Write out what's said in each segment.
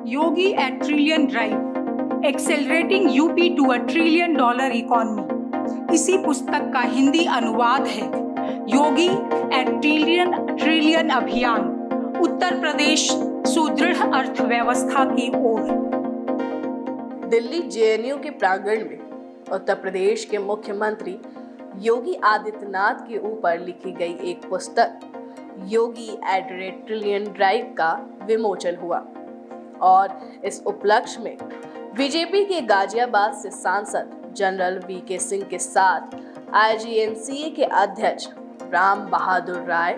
Yogi at trillion drive, accelerating UP to $1 trillion economy. इसी पुस्तक का हिंदी अनुवाद है योगी एट ट्रिलियन अभियान, उत्तर प्रदेश सुदृढ़ अर्थव्यवस्था की ओर। दिल्ली जेएनयू के प्रांगण में उत्तर प्रदेश के मुख्यमंत्री योगी आदित्यनाथ के ऊपर लिखी गई एक पुस्तक योगी एट ट्रिलियन ड्राइव का विमोचन हुआ और इस उपलक्ष्य में बीजेपी के गाजियाबाद से सांसद जनरल वीके सिंह के साथ आईजीएनसीए के अध्यक्ष राम बहादुर राय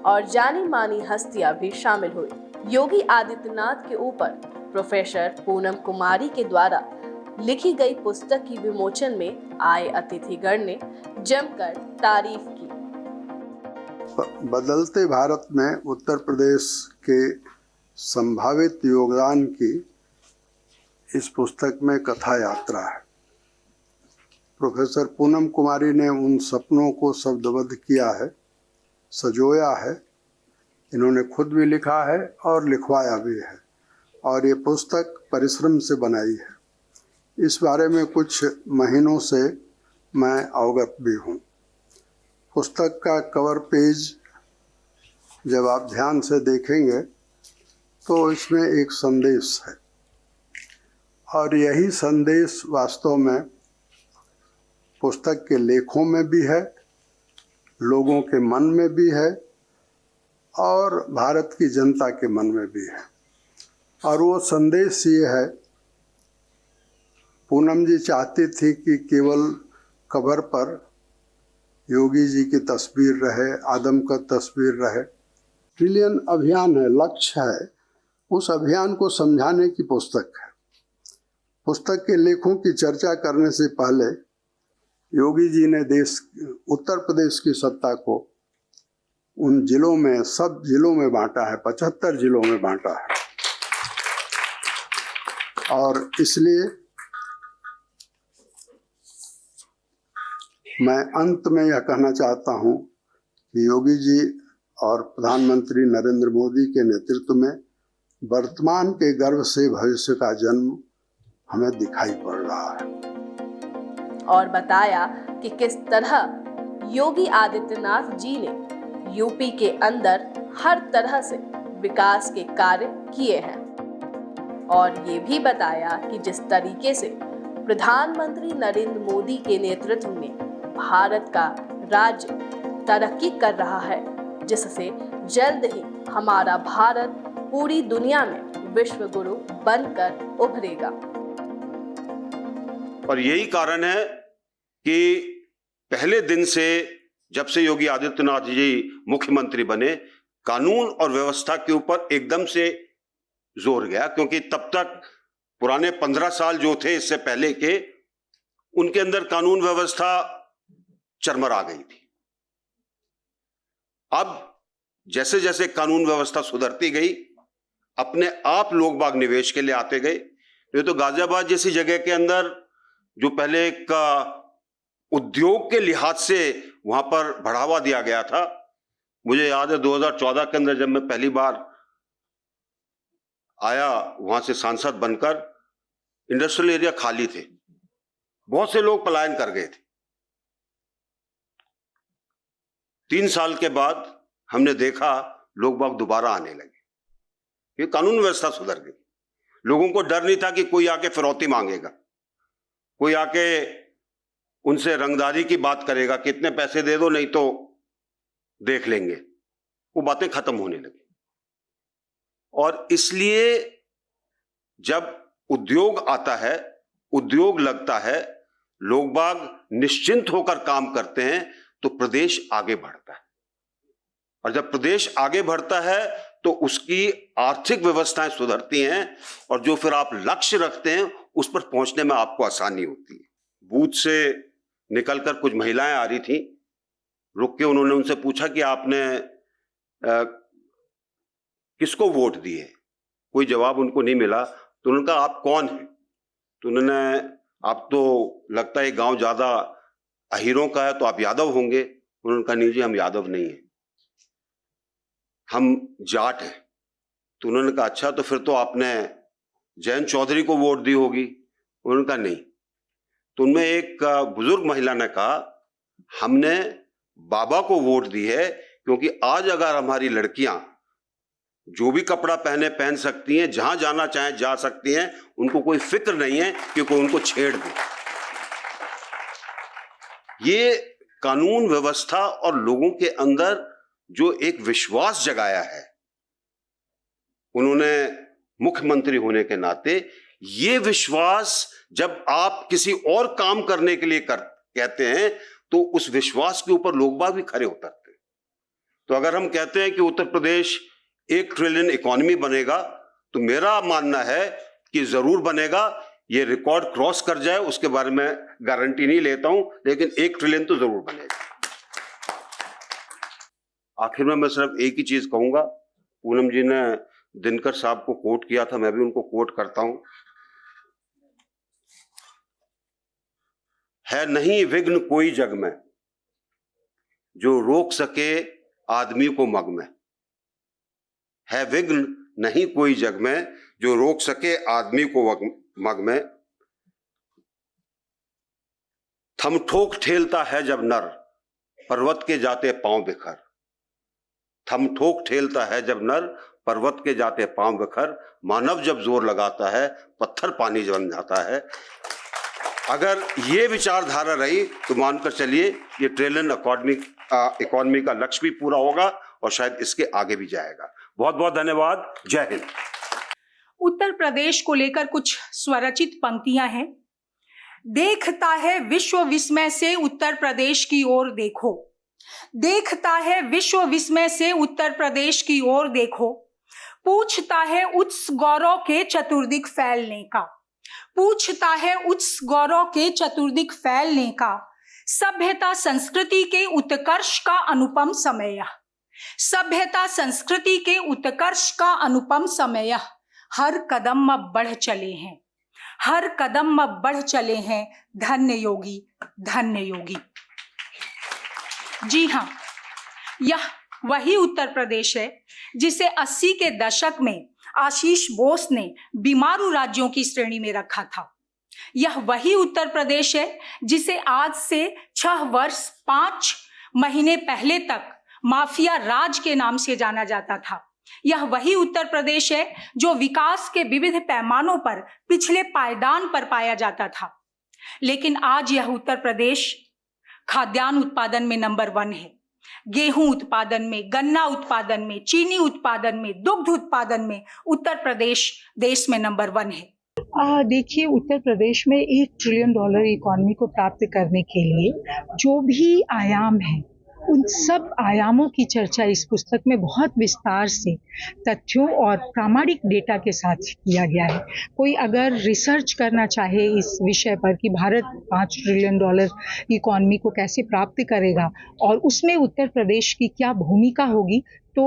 और जानी मानी हस्तियां भी शामिल हुई। योगी आदित्यनाथ के ऊपर प्रोफेसर पूनम कुमारी के द्वारा लिखी गई पुस्तक की विमोचन में आए अतिथिगण ने जमकर तारीफ की। बदलते भारत में उत्तर प्रदेश के संभावित योगदान की इस पुस्तक में कथा यात्रा है। प्रोफेसर पूनम कुमारी ने उन सपनों को शब्दबद्ध किया है, सजोया है। इन्होंने खुद भी लिखा है और लिखवाया भी है और ये पुस्तक परिश्रम से बनाई है। इस बारे में कुछ महीनों से मैं अवगत भी हूँ। पुस्तक का कवर पेज जब आप ध्यान से देखेंगे तो इसमें एक संदेश है और यही संदेश वास्तव में पुस्तक के लेखों में भी है, लोगों के मन में भी है और भारत की जनता के मन में भी है। और वो संदेश ये है, पूनम जी चाहती थी कि केवल कवर पर योगी जी की तस्वीर रहे, आदम का तस्वीर रहे। ट्रिलियन अभियान है, लक्ष्य है, उस अभियान को समझाने की पुस्तक है। पुस्तक के लेखों की चर्चा करने से पहले योगी जी ने उत्तर प्रदेश की सत्ता को उन जिलों में, सब जिलों में बांटा है, 75 जिलों में बांटा है। और इसलिए मैं अंत में यह कहना चाहता हूं कि योगी जी और प्रधानमंत्री नरेंद्र मोदी के नेतृत्व में वर्तमान के गर्व से भविष्य का जन्म हमें दिखाई पड़ रहा है। और बताया कि किस तरह योगी आदित्यनाथ जी ने यूपी के अंदर हर तरह से विकास के कार्य किए हैं और ये भी बताया कि जिस तरीके से प्रधानमंत्री नरेंद्र मोदी के नेतृत्व में भारत का राज्य तरक्की कर रहा है, जिससे जल्द ही हमारा भारत पूरी दुनिया में विश्व गुरु बनकर उभरेगा। और यही कारण है कि पहले दिन से, जब से योगी आदित्यनाथ जी मुख्यमंत्री बने, कानून और व्यवस्था के ऊपर एकदम से जोर गया, क्योंकि तब तक पुराने 15 साल जो थे इससे पहले के, उनके अंदर कानून व्यवस्था चरमरा गई थी। अब जैसे जैसे कानून व्यवस्था सुधरती गई, अपने आप लोग बाग निवेश के लिए आते गए। ये तो गाजियाबाद जैसी जगह के अंदर जो पहले एक उद्योग के लिहाज से वहां पर बढ़ावा दिया गया था, मुझे याद है 2014 के अंदर जब मैं पहली बार आया वहां से सांसद बनकर, इंडस्ट्रियल एरिया खाली थे, बहुत से लोग पलायन कर गए थे। 3 साल के बाद हमने देखा लोग बाग दोबारा आने लगे, ये कानून व्यवस्था सुधर गई। लोगों को डर नहीं था कि कोई आके फिरौती मांगेगा, कोई आके उनसे रंगदारी की बात करेगा कि इतने पैसे दे दो नहीं तो देख लेंगे। वो बातें खत्म होने लगी। और इसलिए जब उद्योग आता है, उद्योग लगता है, लोग बाग निश्चिंत होकर काम करते हैं, तो प्रदेश आगे बढ़ता है। और जब प्रदेश आगे बढ़ता है तो उसकी आर्थिक व्यवस्थाएं सुधरती हैं और जो फिर आप लक्ष्य रखते हैं उस पर पहुंचने में आपको आसानी होती है। बूथ से निकलकर कुछ महिलाएं आ रही थी, रुक के उन्होंने उनसे पूछा कि आपने किसको वोट दिए। कोई जवाब उनको नहीं मिला, तो उन्होंने कहा आप कौन हैं? तो उन्होंने, आप तो लगता है गांव ज्यादा अहीरों का है, तो आप यादव होंगे। उन्होंने कहा नहीं जी, हम यादव नहीं हैं, हम जाट हैं। तो उन्होंने कहा अच्छा, तो फिर तो आपने जयंत चौधरी को वोट दी होगी, उन्होंने कहा नहीं। तो उनमें एक बुजुर्ग महिला ने कहा हमने बाबा को वोट दी है क्योंकि आज अगर हमारी लड़कियां जो भी कपड़ा पहन सकती हैं, जहां जाना चाहें जा सकती हैं, उनको कोई फिक्र नहीं है कि कोई उनको छेड़ दे। ये कानून व्यवस्था और लोगों के अंदर जो एक विश्वास जगाया है उन्होंने मुख्यमंत्री होने के नाते, ये विश्वास जब आप किसी और काम करने के लिए कहते हैं तो उस विश्वास के ऊपर लोग बाग भी खरे उतरते हैं। तो अगर हम कहते हैं कि उत्तर प्रदेश 1 ट्रिलियन इकोनॉमी बनेगा, तो मेरा मानना है कि जरूर बनेगा। ये रिकॉर्ड क्रॉस कर जाए उसके बारे में गारंटी नहीं लेता हूं, लेकिन 1 ट्रिलियन तो जरूर बनेगा। आखिर में मैं सिर्फ एक ही चीज कहूंगा, पूनम जी ने दिनकर साहब को कोट किया था, मैं भी उनको कोट करता हूं। है नहीं विघ्न कोई जग में जो रोक सके आदमी को मग में। है विघ्न नहीं कोई जग में जो रोक सके आदमी को मग में। थम ठोक ठेलता है जब नर पर्वत के जाते पांव बिखर। थम ठोक ठेलता है जब नर पर्वत के जाते पांव बिखर। मानव जब जोर लगाता है पत्थर पानी बन जाता है। अगर ये विचारधारा रही तो मानकर चलिए ये ट्रिलियन इकोनॉमी का लक्ष्य भी पूरा होगा और शायद इसके आगे भी जाएगा। बहुत बहुत धन्यवाद। जय हिंद। उत्तर प्रदेश को लेकर कुछ स्वरचित पंक्तियां हैं। देखता है विश्व विस्मय से उत्तर प्रदेश की ओर देखो। देखता है विश्व विस्मय से उत्तर प्रदेश की ओर देखो। पूछता है उच्च गौरव के चतुर्दिक फैलने का। पूछता है उच्च गौरव के चतुर्दिक फैलने का। सभ्यता संस्कृति के उत्कर्ष का अनुपम समय। सभ्यता संस्कृति के उत्कर्ष का अनुपम समय। हर कदम अब बढ़ चले हैं। हर कदम अब बढ़ चले हैं। धन्य योगी, धन्य योगी। जी हाँ, यह वही उत्तर प्रदेश है जिसे 80 के दशक में आशीष बोस ने बीमारू राज्यों की श्रेणी में रखा था। यह वही उत्तर प्रदेश है जिसे आज से 6 वर्ष 5 महीने पहले तक माफिया राज के नाम से जाना जाता था। यह वही उत्तर प्रदेश है जो विकास के विविध पैमानों पर पिछले पायदान पर पाया जाता था। लेकिन आज यह उत्तर प्रदेश खाद्यान्न उत्पादन में नंबर 1 है। गेहूं उत्पादन में, गन्ना उत्पादन में, चीनी उत्पादन में, दुग्ध उत्पादन में उत्तर प्रदेश देश में नंबर 1 है। देखिए, उत्तर प्रदेश में $1 ट्रिलियन इकोनॉमी को प्राप्त करने के लिए जो भी आयाम है, उन सब आयामों की चर्चा इस पुस्तक में बहुत विस्तार से तथ्यों और प्रामाणिक डेटा के साथ किया गया है। कोई अगर रिसर्च करना चाहे इस विषय पर कि भारत $5 ट्रिलियन इकोनॉमी को कैसे प्राप्त करेगा और उसमें उत्तर प्रदेश की क्या भूमिका होगी, तो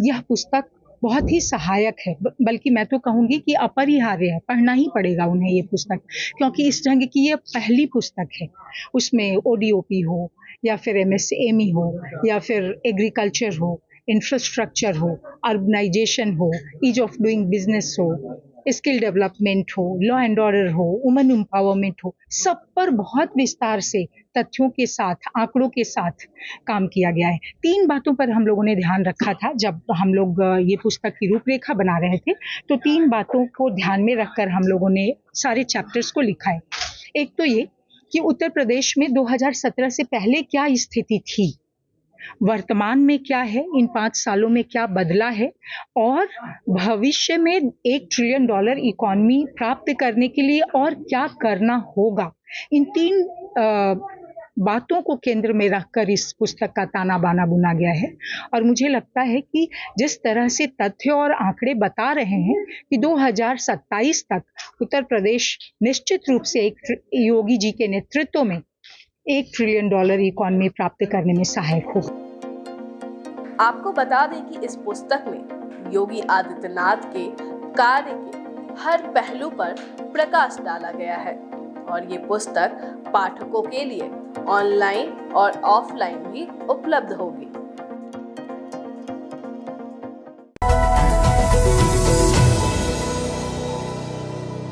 यह पुस्तक बहुत ही सहायक है। बल्कि मैं तो कहूँगी कि अपरिहार्य है, पढ़ना ही पड़ेगा उन्हें ये पुस्तक, क्योंकि इस ढंग की ये पहली पुस्तक है। उसमें ODOP हो या फिर MSME हो या फिर एग्रीकल्चर हो, इंफ्रास्ट्रक्चर हो, अर्बनाइजेशन हो, ईज ऑफ डूइंग बिजनेस हो, स्किल डेवलपमेंट हो, लॉ एंड ऑर्डर हो, वुमेन एम्पावरमेंट हो, सब पर बहुत विस्तार से तथ्यों के साथ, आंकड़ों के साथ काम किया गया है। 3 बातों पर हम लोगों ने ध्यान रखा था जब हम लोग ये पुस्तक की रूपरेखा बना रहे थे। तो 3 बातों को ध्यान में रखकर हम लोगों ने सारे चैप्टर्स को लिखा है। एक तो ये कि उत्तर प्रदेश में 2017 से पहले क्या स्थिति थी, वर्तमान में क्या है, इन 5 सालों में क्या बदला है, और भविष्य में $1 ट्रिलियन इकोनॉमी प्राप्त करने के लिए और क्या करना होगा। इन 3 बातों को केंद्र में रखकर इस पुस्तक का ताना बाना बुना गया है। और मुझे लगता है कि जिस तरह से तथ्य और आंकड़े बता रहे हैं कि 2027 तक उत्तर प्रदेश निश्चित रूप से योगी जी के नेतृत्व में $1 ट्रिलियन इकोनॉमी प्राप्त करने में सहायक होगा। आपको बता दें कि इस पुस्तक में योगी आदित्यनाथ के कार्य के हर पहलू पर प्रकाश डाला गया है और ये पुस्तक पाठकों के लिए ऑनलाइन और ऑफलाइन भी उपलब्ध होगी।